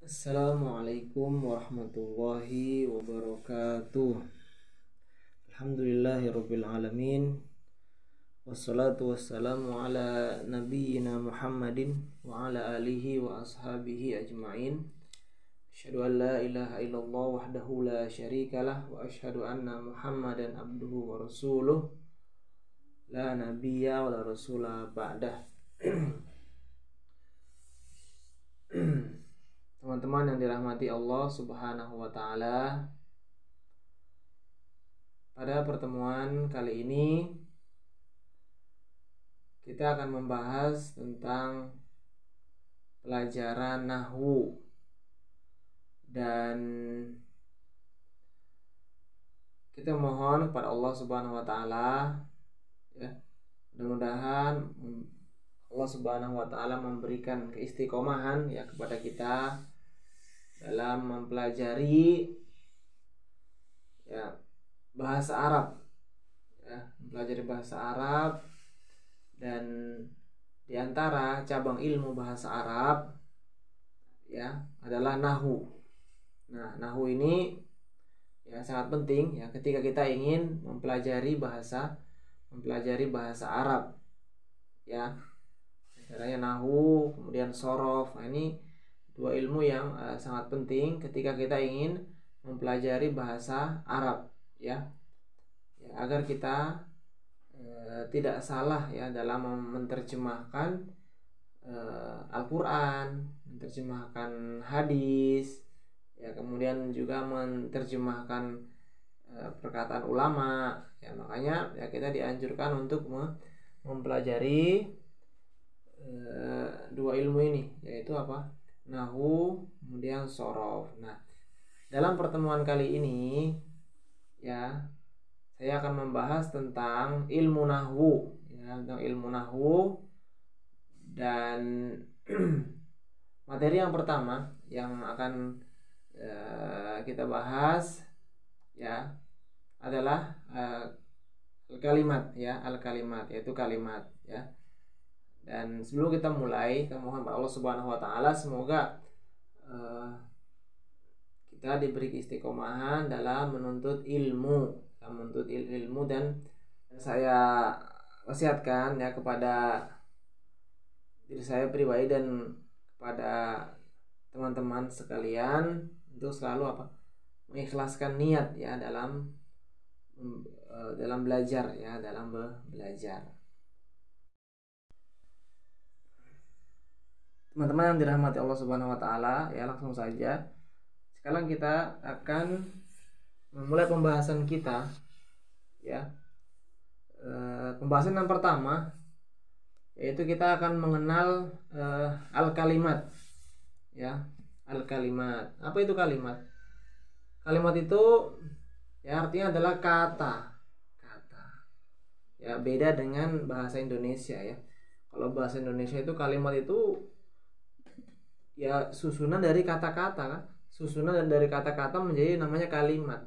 Assalamualaikum warahmatullahi wabarakatuh. Alhamdulillahirabbil alamin. Wassalatu wassalamu ala nabiyyina Muhammadin wa ala alihi wa ashabihi ajma'in. Asyhadu an la ilaha illallah wahdahu la syarikalah wa asyhadu anna Muhammadan abduhu wa rasuluh. La nabiyya wa la rasula ba'dah. Teman-teman yang dirahmati Allah Subhanahu wa taala, pada pertemuan kali ini kita akan membahas tentang pelajaran nahwu, dan kita mohon kepada Allah Subhanahu wa taala, ya, mudah-mudahan Allah Subhanahu wa taala memberikan keistiqomahan ya kepada kita dalam mempelajari ya bahasa Arab, ya, mempelajari bahasa Arab. Dan di antara cabang ilmu bahasa Arab ya adalah nahwu. Nah, nahwu ini ya sangat penting ya ketika kita ingin mempelajari bahasa Arab, ya. Caranya nahwu, kemudian sorof. Nah, ini dua ilmu yang sangat penting ketika kita ingin mempelajari bahasa Arab, ya agar kita tidak salah ya dalam menerjemahkan Al-Quran, menerjemahkan hadis, ya, kemudian juga menerjemahkan perkataan ulama. Ya, makanya ya kita dianjurkan untuk mempelajari dua ilmu ini, yaitu apa? Nahwu, kemudian sorof. Nah, dalam pertemuan kali ini ya saya akan membahas tentang ilmu nahwu, ya, tentang ilmu nahwu. Dan materi yang pertama yang akan kita bahas ya adalah al-kalimat, ya, al-kalimat, yaitu kalimat, ya. Dan sebelum kita mulai, kita mohon kepada Allah Subhanahu wa taala semoga kita diberi istiqomahan dalam menuntut ilmu, dan saya wasiatkan ya kepada diri saya pribadi dan kepada teman-teman sekalian untuk selalu mengikhlaskan niat ya dalam belajar, ya, dalam belajar. Teman-teman yang dirahmati Allah Subhanahu wa taala, ya, langsung saja sekarang kita akan memulai pembahasan kita, ya. Pembahasan yang pertama yaitu kita akan mengenal al-kalimat, ya. Al-kalimat. Apa itu kalimat? Kalimat itu ya artinya adalah kata. Ya, beda dengan bahasa Indonesia, ya. Kalau bahasa Indonesia itu kalimat itu ya susunan dari kata-kata, kan? Susunan dari kata-kata menjadi namanya kalimat.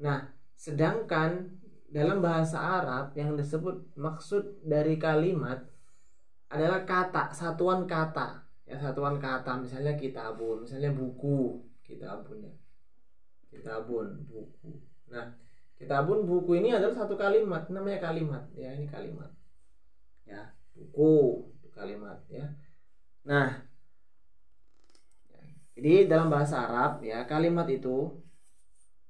Nah, sedangkan dalam bahasa Arab yang disebut maksud dari kalimat adalah kata, satuan kata. Ya, satuan kata, misalnya kitabun, misalnya buku, kitabun, ya. Kitabun, buku. Nah, kitabun, buku ini adalah satu kalimat, namanya kalimat, ya, ini kalimat. Ya, buku itu kalimat, ya. Nah, jadi dalam bahasa Arab ya kalimat itu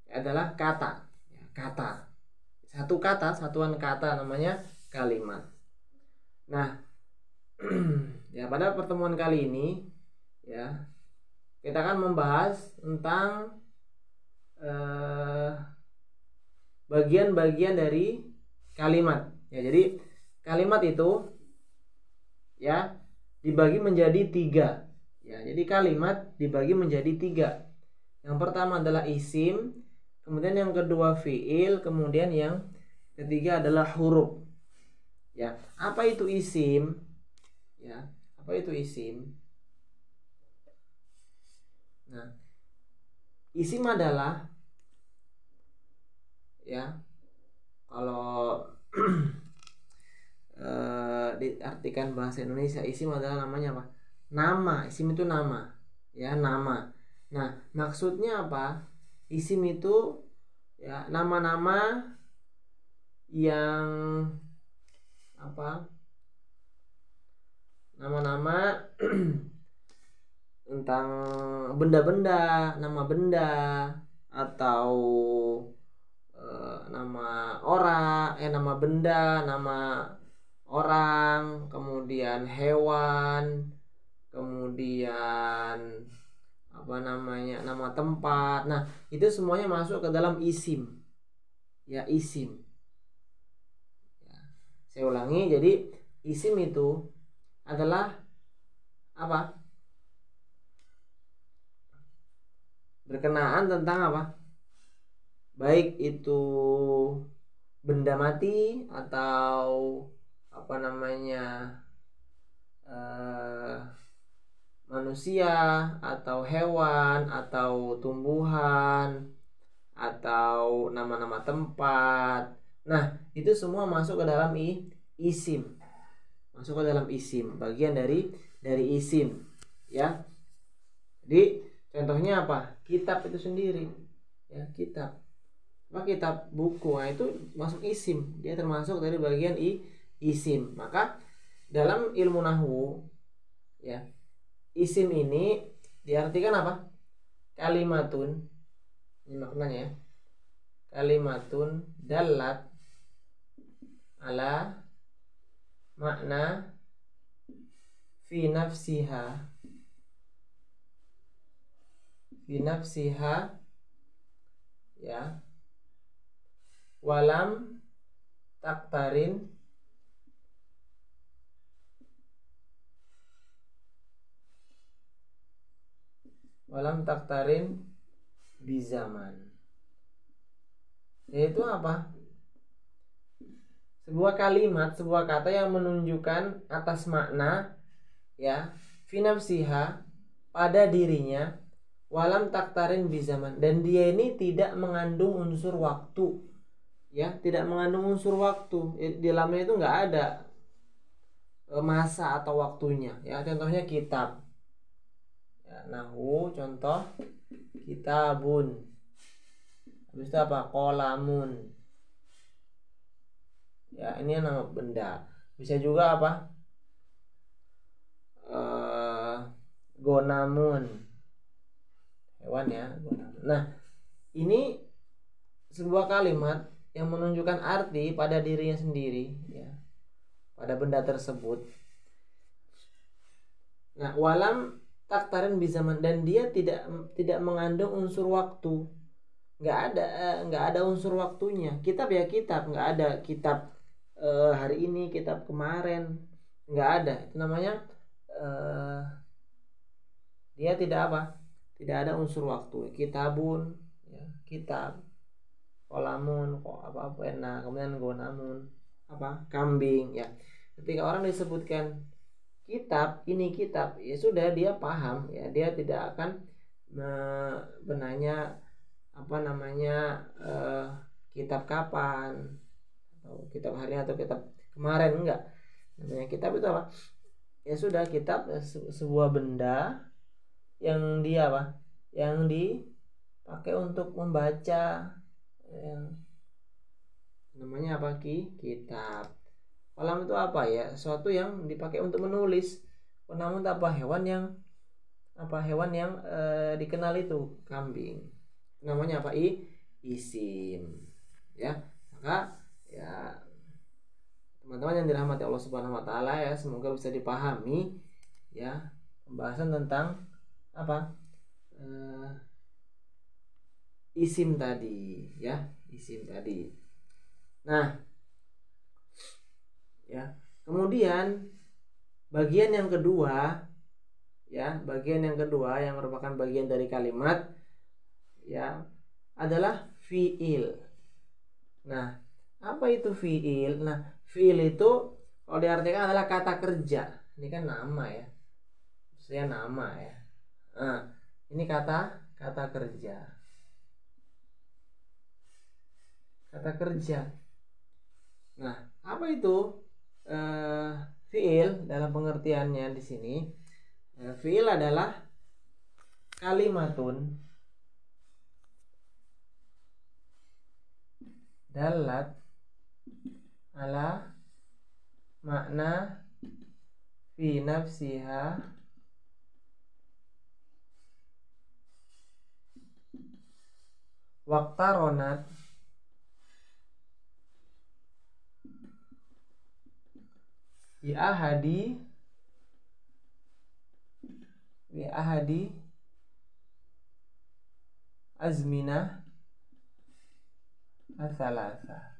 adalah kata, ya, kata. Satu kata, satuan kata namanya kalimat. Nah, ya pada pertemuan kali ini ya kita akan membahas tentang bagian-bagian dari kalimat. Ya, jadi kalimat itu ya dibagi menjadi 3. Ya, jadi kalimat dibagi menjadi 3. Yang pertama adalah isim, kemudian yang kedua fiil, kemudian yang ketiga adalah huruf. Ya, apa itu isim? Ya, apa itu isim? Nah, isim adalah, ya, kalau diartikan bahasa Indonesia, isim adalah namanya apa? Nama. Isim itu nama, ya, nama. Nah, maksudnya apa? Isim itu ya nama-nama yang apa? Nama-nama tentang benda-benda, nama benda atau nama orang, nama benda, nama orang, kemudian hewan, kemudian apa namanya, nama tempat. Nah, itu semuanya masuk ke dalam isim. Ya, isim. Ya. Saya ulangi, jadi isim itu adalah apa? Berkenaan tentang apa? Baik itu benda mati atau apa namanya, manusia atau hewan atau tumbuhan atau nama-nama tempat. Nah, itu semua masuk ke dalam isim. Masuk ke dalam isim, bagian dari isim, ya. Jadi contohnya apa? Kitab itu sendiri, ya, kitab. Kitab buku, nah itu masuk isim, dia termasuk dari bagian isim. Maka dalam ilmu nahwu, ya, isim ini diartikan apa? Kalimatun, ini maknanya ya. Kalimatun dalat ala makna fi nafsiha ya, walam taktarin bizaman. Yaitu apa? Sebuah kalimat, sebuah kata yang menunjukkan atas makna, ya, fi nafsiha, pada dirinya, walam taktarin bizaman, dan dia ini tidak mengandung unsur waktu, ya, tidak mengandung unsur waktu. Di dalamnya itu nggak ada masa atau waktunya, ya. Contohnya kitab, ya, nahwu contoh kitabun. Habis itu apa? Qolamun. Ya, ini nama benda. Bisa juga apa? Gonamun. Hewan, ya, gonamun. Nah, ini sebuah kalimat yang menunjukkan arti pada dirinya sendiri, ya, pada benda tersebut. Nah, walam taktarin bizaman, dan dia tidak mengandung unsur waktu. Nggak ada unsur waktunya. Kitab ya kitab, nggak ada kitab hari ini, kitab kemarin, nggak ada. Itu namanya dia tidak apa? Tidak ada unsur waktu. Kitabun, ya, kitab. Kolamun, kok apa pena, kemudian gonamun, apa? Kambing, ya. Ketika orang disebutkan kitab, ini kitab, ya sudah, dia paham, ya, dia tidak akan benanya apa namanya, kitab kapan atau kitab hari atau kitab kemarin, enggak. Namanya kitab itu apa? Ya sudah, kitab sebuah benda yang dia apa? Yang dipakai untuk membaca, yang namanya apa? Kitab. Kolam itu apa ya? Sesuatu yang dipakai untuk menulis. Namun apa? Hewan yang dikenal itu kambing. Namanya apa? Isim. Ya. Maka ya, teman-teman yang dirahmati Allah Subhanahu wa taala, ya, semoga bisa dipahami, ya, pembahasan tentang apa? Isim tadi, ya, isim tadi. Nah, ya, kemudian bagian yang kedua, ya, bagian yang kedua yang merupakan bagian dari kalimat, ya, adalah fiil. Nah, apa itu fiil? Nah, fiil itu kalau diartikan adalah kata kerja. Ini kan nama, ya, saya nama, ya. Nah, ini kata kerja. Kata kerja. Nah, apa itu fiil dalam pengertiannya di sini? Fiil adalah kalimatun dalat ala makna fi nafsiha waqtaronat bi ahadi azminah asalasa.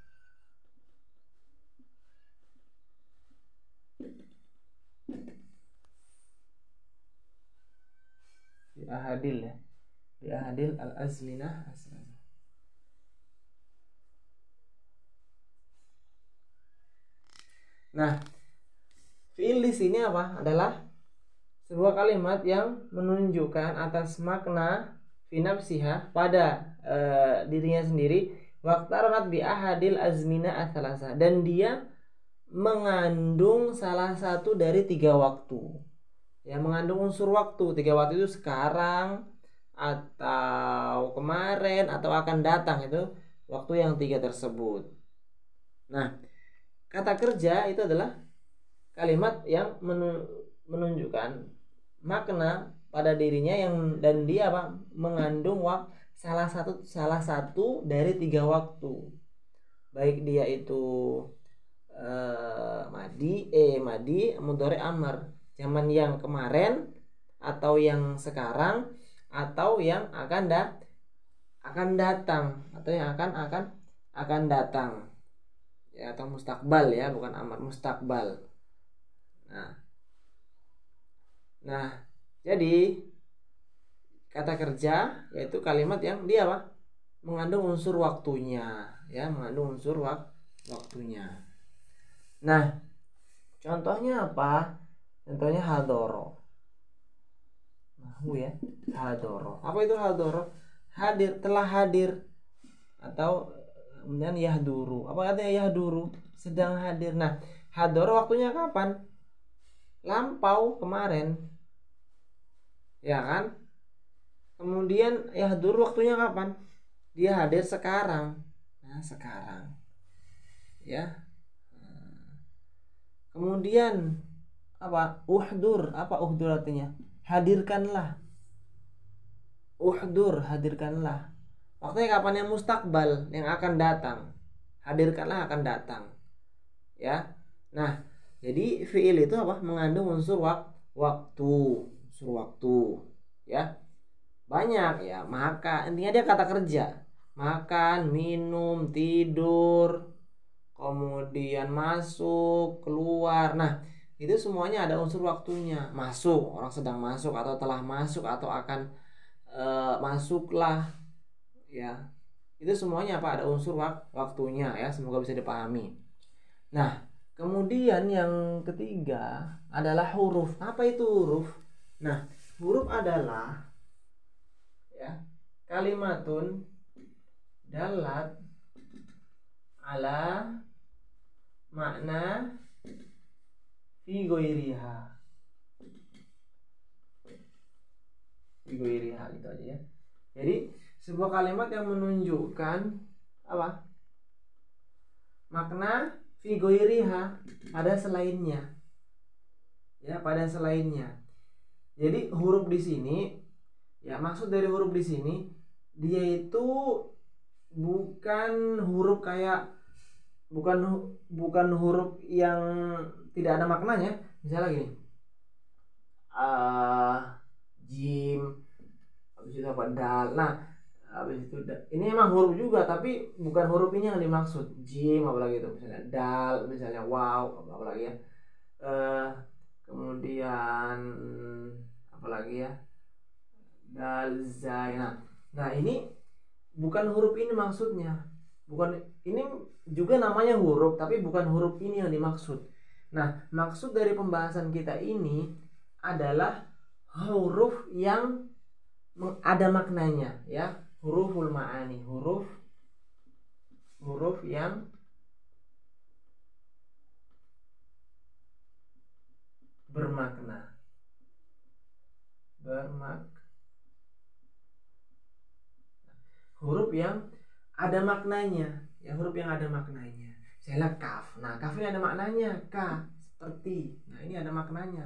Bi ahadil al azminah asalasa. Nah, fiil di sini apa? Adalah sebuah kalimat yang menunjukkan atas makna fi nafsiha pada dirinya sendiri, waqtaranat bi ahadil azmina atsalasa, dan dia mengandung salah satu dari 3 waktu. Ya, mengandung unsur waktu. 3 waktu itu sekarang atau kemarin atau akan datang, itu waktu yang 3 tersebut. Nah, kata kerja itu adalah kalimat yang menunjukkan makna pada dirinya yang, dan dia apa, mengandung salah satu dari 3 waktu, baik dia itu madi mudhari amr, zaman yang kemarin atau yang sekarang atau yang akan datang, atau yang akan datang, ya, atau mustakbal, ya, bukan amr, mustakbal. Nah, jadi kata kerja yaitu kalimat yang dia apa? Mengandung unsur waktunya, ya, mengandung unsur waktunya. Nah, contohnya apa? Contohnya hadoro. Ya, hadoro. Apa itu hadoro? Hadir, telah hadir, atau kemudian yahduru. Apa artinya yahduru? Sedang hadir. Nah, hadoro waktunya kapan? Lampau, kemarin, ya kan? Kemudian yahdur waktunya kapan? Dia hadir sekarang. Nah, sekarang, ya. Kemudian apa? Uhdur. Apa uhdur artinya? Hadirkanlah. Uhdur, hadirkanlah. Waktunya kapan? Yang mustakbal, yang akan datang. Hadirkanlah, akan datang, ya. Nah, jadi fiil itu apa? Mengandung unsur waktu, unsur waktu, ya. Banyak, ya, maka intinya dia kata kerja. Makan, minum, tidur, kemudian masuk, keluar. Nah, itu semuanya ada unsur waktunya. Masuk, orang sedang masuk atau telah masuk atau akan masuklah, ya. Itu semuanya apa? Ada unsur waktunya, ya. Semoga bisa dipahami. Nah, kemudian yang ketiga adalah huruf. Apa itu huruf? Nah, huruf adalah, ya, kalimatun dalat ala makna fi ghairiha. Fi ghairiha, gitu aja, ya. Jadi sebuah kalimat yang menunjukkan apa? Makna fi ghairiha, pada selainnya. Ya, pada selainnya. Jadi huruf di sini, ya, maksud dari huruf di sini, dia itu bukan huruf kayak bukan huruf yang tidak ada maknanya. Misalnya gini, jim, habis itu apa, dal. Nah, habis itu ini emang huruf juga, tapi bukan huruf ini yang dimaksud. Jim, apalagi itu, misalnya dal, misalnya wow, apalagi, ya. Kemudian apalagi, ya, dal, zai. Nah, ini bukan huruf ini maksudnya. Bukan, ini juga namanya huruf, tapi bukan huruf ini yang dimaksud. Nah, maksud dari pembahasan kita ini adalah huruf yang ada maknanya, ya. Huruful ma'ani, huruf yang bermakna. huruf yang ada maknanya, ya huruf yang ada maknanya. Misalnya kaf. Nah, kaf ini ada maknanya, ka, seperti. Nah, ini ada maknanya.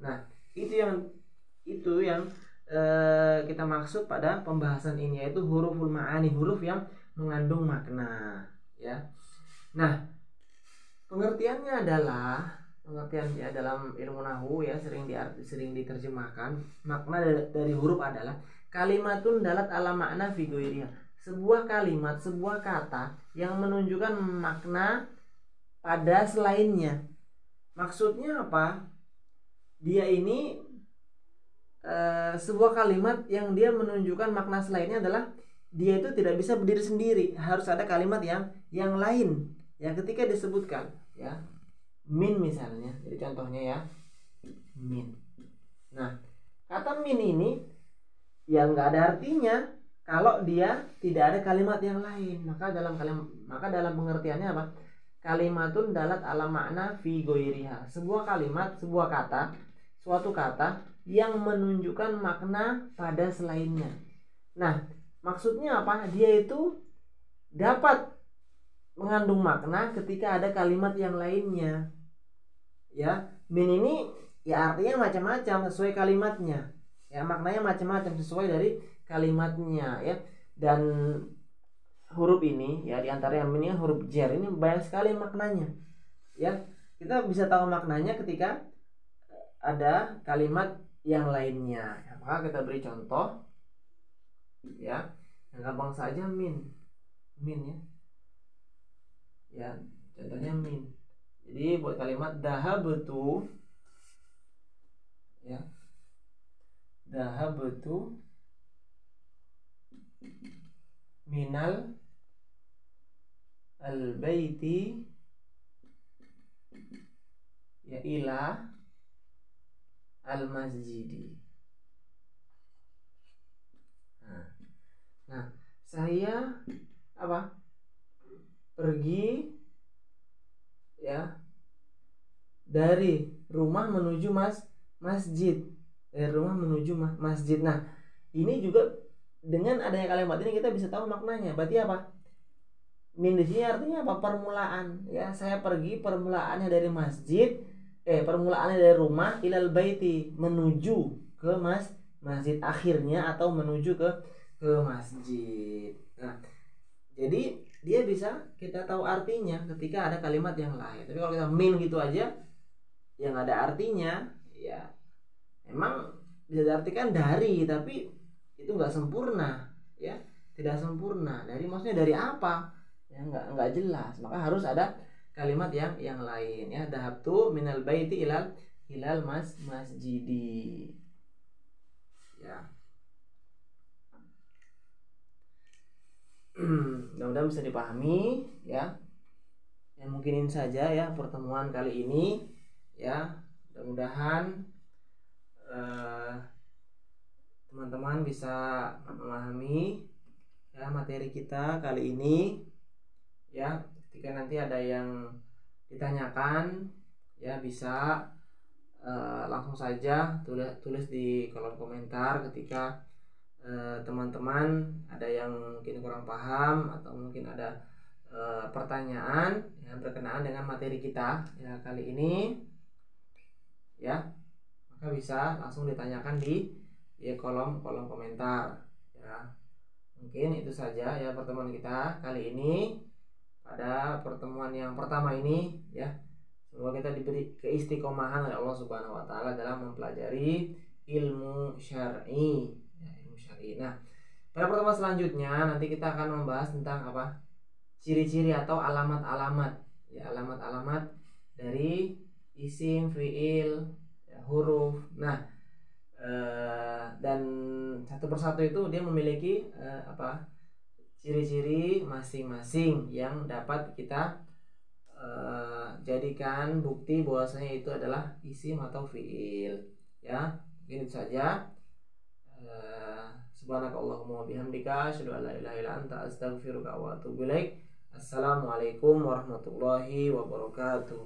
Nah, itu yang kita maksud pada pembahasan ini, yaitu huruful ma'ani, huruf yang mengandung makna, ya. Nah, pengertiannya dalam ilmu nahwu ya, sering diterjemahkan, makna dari huruf adalah kalimatun dalat ala makna fi ghairiha. Sebuah kalimat, sebuah kata yang menunjukkan makna pada selainnya. Maksudnya apa? Dia ini sebuah kalimat yang dia menunjukkan makna selainnya adalah dia itu tidak bisa berdiri sendiri, harus ada kalimat yang lain. Ya, ketika disebutkan ya min misalnya, jadi contohnya ya min. Nah, kata min ini yang nggak ada artinya kalau dia tidak ada kalimat yang lain. Maka dalam pengertiannya apa? Kalimatun dalat ala makna fi ghairiha. Sebuah kalimat, sebuah kata, suatu kata yang menunjukkan makna pada selainnya. Nah, maksudnya apa? Dia itu dapat mengandung makna ketika ada kalimat yang lainnya. Ya, min ini ya artinya macam-macam sesuai kalimatnya. Ya, maknanya macam-macam sesuai dari kalimatnya ya. Dan huruf ini ya, diantara yang ini huruf jar ini banyak sekali maknanya. Ya, kita bisa tahu maknanya ketika ada kalimat yang lainnya. Ya, maka kita beri contoh ya, yang gampang saja min ya. Ya, contohnya min. Jadi buat kalimat dahabtu ya, dahabtu minal al-baiti ya ila al-masjidi. Nah, saya apa? Pergi ya dari rumah menuju masjid. Dari rumah menuju masjid. Nah, ini juga dengan adanya kalimat ini kita bisa tahu maknanya. Berarti apa? Min di sini artinya apa? Permulaan. Ya, saya pergi, permulaannya dari masjid, permulaannya dari rumah ilal baiti, menuju ke masjid, akhirnya atau menuju ke masjid. Nah, jadi dia bisa kita tahu artinya ketika ada kalimat yang lain. Tapi kalau kita min gitu aja yang ada artinya, ya memang bisa diartikan dari, tapi itu nggak sempurna, ya tidak sempurna. Dari maksudnya dari apa? Ya nggak jelas. Maka harus ada kalimat yang lain. Ya, dahabtu minal baiti ilal masjidi. Ya. Mudah-mudahan bisa dipahami ya. Ya, mungkin ini saja ya pertemuan kali ini ya. Mudah-mudahan teman-teman bisa memahami ya materi kita kali ini ya. Ketika nanti ada yang ditanyakan ya, bisa langsung saja tulis di kolom komentar ketika teman-teman ada yang mungkin kurang paham atau mungkin ada pertanyaan yang berkenaan dengan materi kita ya kali ini ya, maka bisa langsung ditanyakan di kolom komentar ya. Mungkin itu saja ya pertemuan kita kali ini pada pertemuan yang pertama ini ya. Semoga kita diberi keistiqomahan oleh Allah Subhanahu wa taala dalam mempelajari ilmu syar'i. Nah, pada pertemuan selanjutnya nanti kita akan membahas tentang apa? Ciri-ciri atau alamat-alamat ya, alamat-alamat dari isim, fiil, ya, huruf. Nah, dan satu persatu itu dia memiliki ciri-ciri masing-masing yang dapat kita jadikan bukti bahwasanya itu adalah isim atau fiil ya. Mungkin itu saja. Subhanakallahumma wa bihamdika asyhadu an la ilaha illa anta astaghfiruka wa atubu ilaik. Assalamualaikum warahmatullahi wabarakatuh.